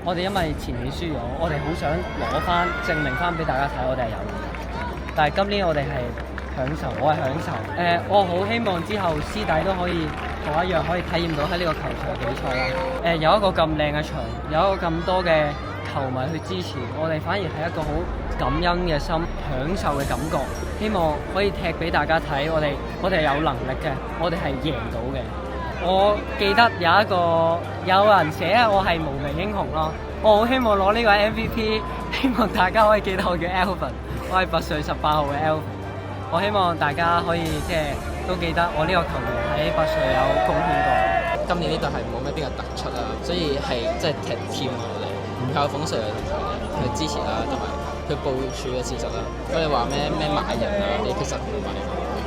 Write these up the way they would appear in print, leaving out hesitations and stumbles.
我哋因為前年輸咗，我哋好想攞翻證明翻俾大家睇，我哋係有嘅。但係今年我哋係享受，我係享受。我好希望之後師弟都可以同我一樣，可以體驗到喺呢個球場比賽啦。有一個咁靚嘅場，有一個咁多嘅球迷去支持，我哋反而係一個好感恩嘅心，享受嘅感覺。希望可以踢俾大家睇，我哋係有能力嘅，我哋係贏到嘅。我記得有人寫我係無名英雄咯，我好希望攞呢個 MVP， 希望大家可以記得我叫 Alvin， 我係拔萃18號嘅 Alvin。我希望大家可以都記得我呢個球員喺拔萃有貢獻過。今年呢隊係冇咩邊個突出啦，所以係即係踢 team 我哋唔靠馮 Sir 去支持啦，同埋佢部署嘅事實啦。佢哋話咩買人啊，你其實唔係，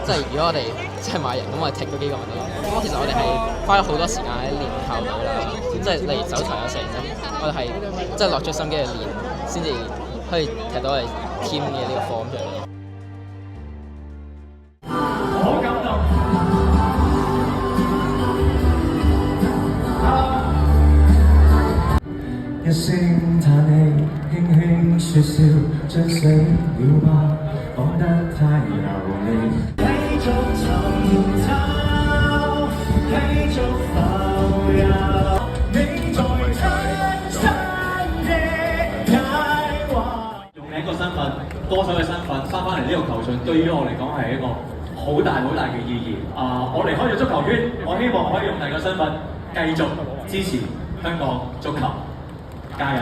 即係如果我哋即係買人，咁我哋踢嗰幾個人咯。咁其實我哋係花咗好多時間喺練校隊啦，即係例如手財有成啫，我哋係即係落咗心機去練，先至可以踢到我哋 team 嘅呢個 form 出嚟。一聲嘆氣，輕輕説笑，將死了吧，講得太流利。繼續尋找，繼續浮游，你在親身的解話。用另一個身份，歌手嘅身份翻返嚟呢個球場，對於我嚟講係一個好大嘅意義。我離開咗足球圈，我希望可以用第二個身份繼續支持香港足球。加油！